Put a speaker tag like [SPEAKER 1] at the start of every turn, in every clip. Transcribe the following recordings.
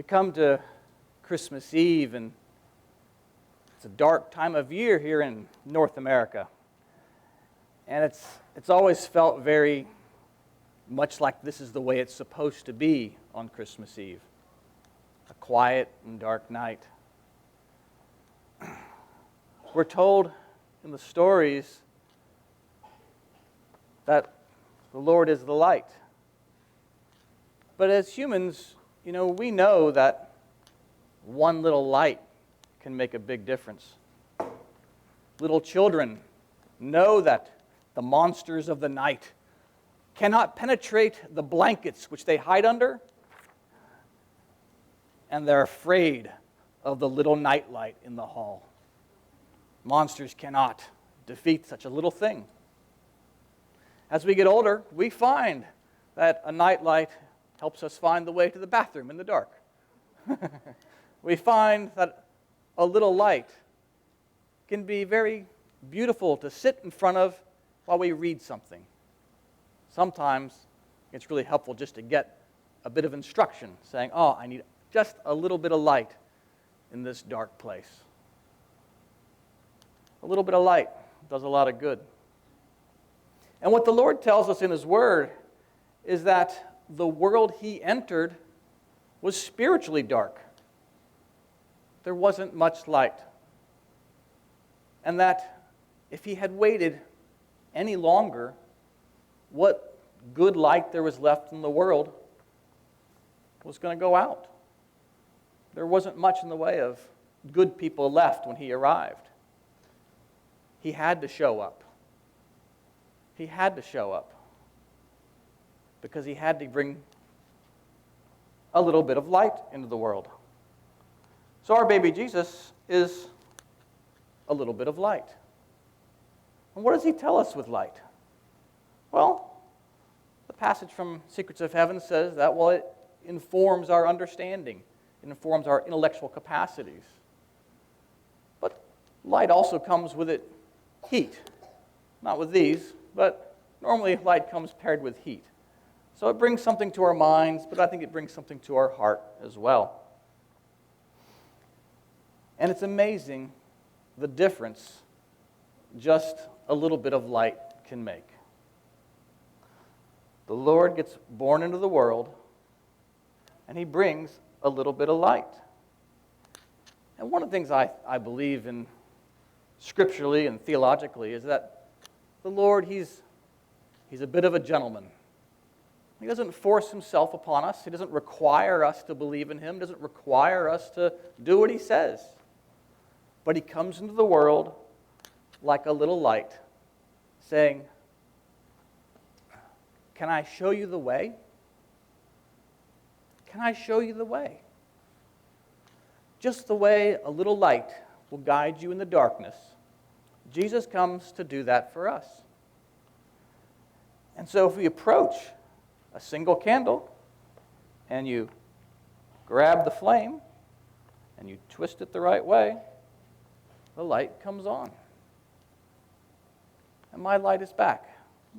[SPEAKER 1] We come to Christmas Eve, and it's a dark time of year here in North America. And it's always felt very much like this is the way it's supposed to be on Christmas Eve. A quiet and dark night. We're told in the stories that the Lord is the light. But as humans, we know that one little light can make a big difference. Little children know that the monsters of the night cannot penetrate the blankets which they hide under, and they're afraid of the little nightlight in the hall. Monsters cannot defeat such a little thing. As we get older, we find that a nightlight helps us find the way to the bathroom in the dark. We find that a little light can be very beautiful to sit in front of while we read something. Sometimes it's really helpful just to get a bit of instruction, saying, I need just a little bit of light in this dark place. A little bit of light does a lot of good. And what the Lord tells us in His Word is that the world He entered was spiritually dark. There wasn't much light. And that if He had waited any longer, what good light there was left in the world was going to go out. There wasn't much in the way of good people left when He arrived. He had to show up. He had to show up because He had to bring a little bit of light into the world. So our baby Jesus is a little bit of light. And what does He tell us with light? Well, the passage from Secrets of Heaven says that, it informs our understanding. It informs our intellectual capacities. But light also comes with it heat. Not with these, but normally light comes paired with heat. So it brings something to our minds, but I think it brings something to our heart as well. And it's amazing the difference just a little bit of light can make. The Lord gets born into the world, and He brings a little bit of light. And one of the things I believe in scripturally and theologically is that the Lord, He's a bit of a gentleman. He doesn't force Himself upon us. He doesn't require us to believe in Him. He doesn't require us to do what He says. But He comes into the world like a little light, saying, "Can I show you the way? Can I show you the way?" Just the way a little light will guide you in the darkness, Jesus comes to do that for us. And so if we approach a single candle and you grab the flame and you twist it the right way, the light comes on. And my light is back.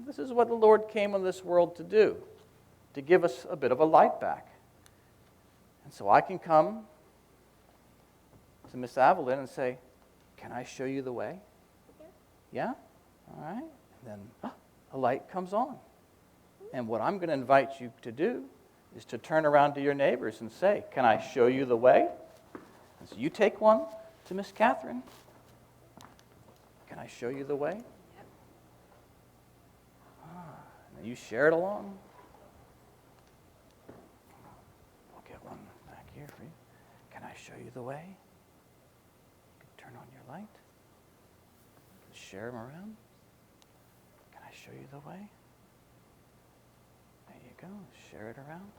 [SPEAKER 1] This is what the Lord came in this world to do, to give us a bit of a light back. And so I can come to Miss Evelyn and say, "Can I show you the way?" Yeah? All right. And then a light comes on. And what I'm going to invite you to do is to turn around to your neighbors and say, "Can I show you the way?" And so you take one to Miss Catherine. "Can I show you the way?" Yep. And you share it along. I'll get one back here for you. "Can I show you the way?" You can turn on your light. Share them around. "Can I show you the way?" There you go. Share it around.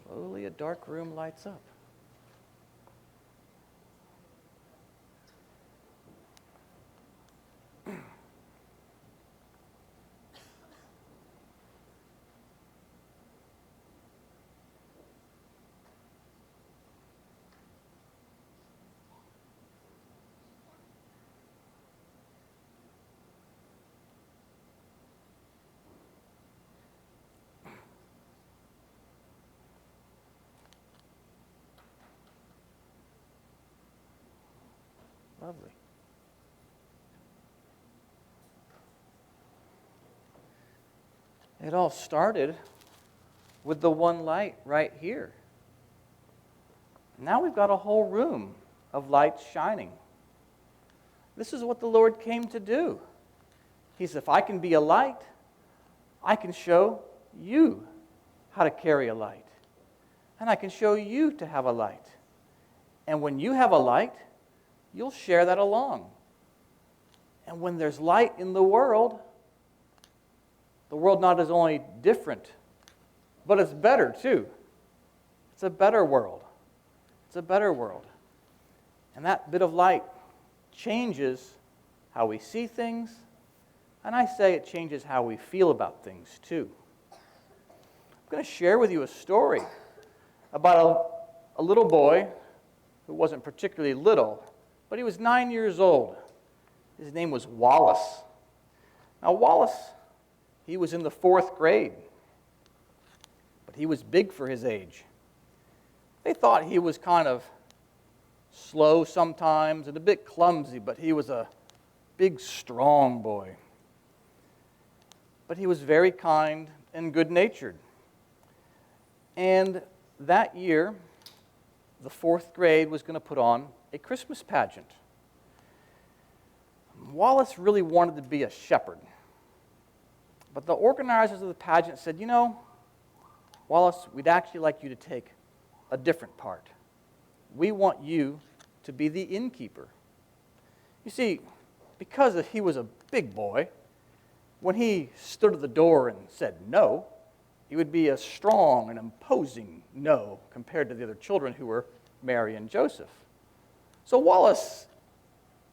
[SPEAKER 1] Slowly, a dark room lights up. Lovely. It all started with the one light right here. Now we've got a whole room of lights shining. This is what the Lord came to do. He said, if I can be a light, I can show you how to carry a light. And I can show you to have a light. And when you have a light, you'll share that along. And when there's light in the world not is only different, but it's better too. It's a better world. It's a better world. And that bit of light changes how we see things, and I say it changes how we feel about things too. I'm going to share with you a story about a little boy who wasn't particularly little, but he was 9 years old. His name was Wallace. Now, Wallace, he was in the 4th grade, but he was big for his age. They thought he was kind of slow sometimes and a bit clumsy, but he was a big, strong boy. But he was very kind and good-natured. And that year, the 4th grade was going to put on a Christmas pageant. Wallace really wanted to be a shepherd. But the organizers of the pageant said, you know, Wallace, we'd actually like you to take a different part. We want you to be the innkeeper. You see, because he was a big boy, when he stood at the door and said no, he would be a strong and imposing no compared to the other children who were Mary and Joseph. So Wallace,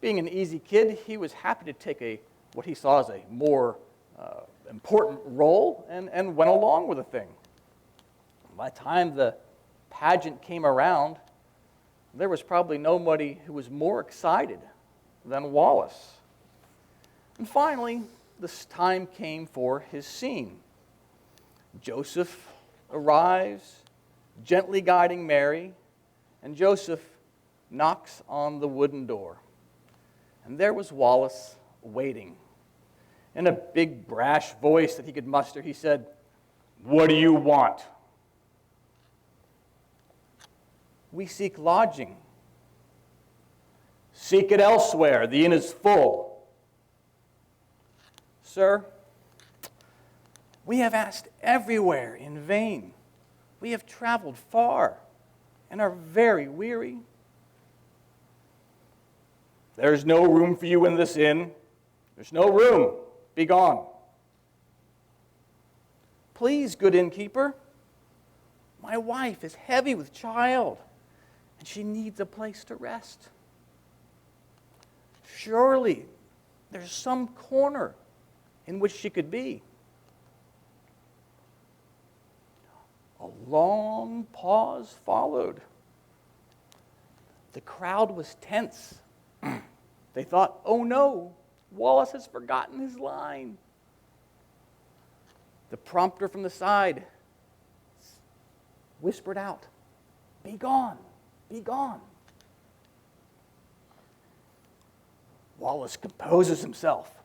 [SPEAKER 1] being an easy kid, he was happy to take what he saw as a more important role and went along with the thing. By the time the pageant came around, there was probably nobody who was more excited than Wallace. And finally, this time came for his scene. Joseph arrives, gently guiding Mary, and Joseph knocks on the wooden door. And there was Wallace waiting. In a big, brash voice that he could muster, he said, "What do you want?" "We seek lodging." "Seek it elsewhere. The inn is full." "Sir, we have asked everywhere in vain. We have traveled far and are very weary." "There's no room for you in this inn. There's no room. Be gone." "Please, good innkeeper, my wife is heavy with child, and she needs a place to rest. Surely there's some corner in which she could be." A long pause followed. The crowd was tense. They thought, oh no, Wallace has forgotten his line. The prompter from the side whispered out, "Be gone, be gone." Wallace composes himself.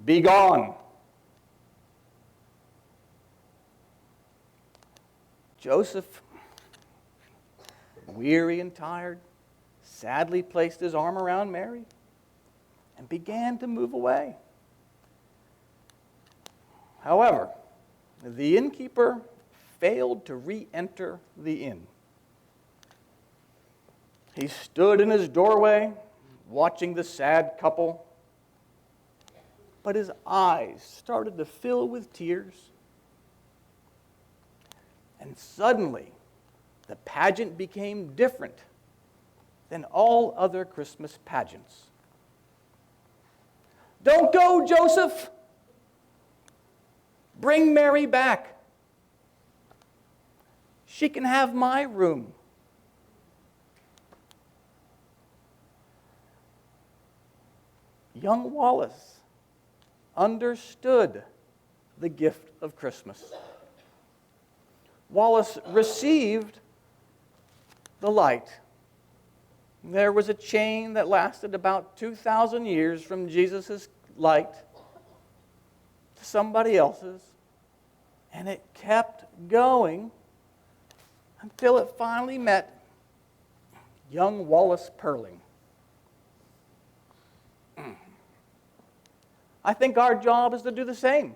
[SPEAKER 1] "Be gone." Joseph, weary and tired, sadly placed his arm around Mary and began to move away. However, the innkeeper failed to re-enter the inn. He stood in his doorway, watching the sad couple, but his eyes started to fill with tears. And suddenly, the pageant became different than all other Christmas pageants. "Don't go, Joseph! Bring Mary back. She can have my room." Young Wallace understood the gift of Christmas. Wallace received the light There was a chain that lasted about 2,000 years from Jesus' light to somebody else's, and it kept going until it finally met young Wallace Perling. I think our job is to do the same.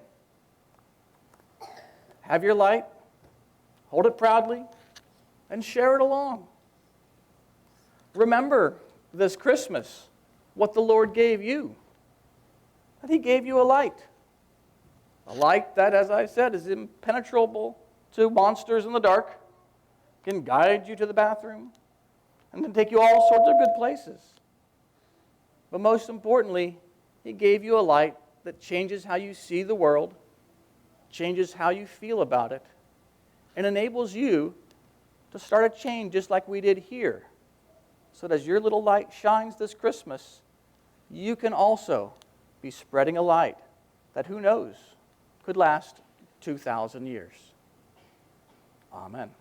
[SPEAKER 1] Have your light, hold it proudly, and share it along. Remember this Christmas what the Lord gave you. That He gave you a light. A light that, as I said, is impenetrable to monsters in the dark, can guide you to the bathroom, and can take you all sorts of good places. But most importantly, He gave you a light that changes how you see the world, changes how you feel about it, and enables you to start a change just like we did here. So that as your little light shines this Christmas, you can also be spreading a light that, who knows, could last 2,000 years. Amen.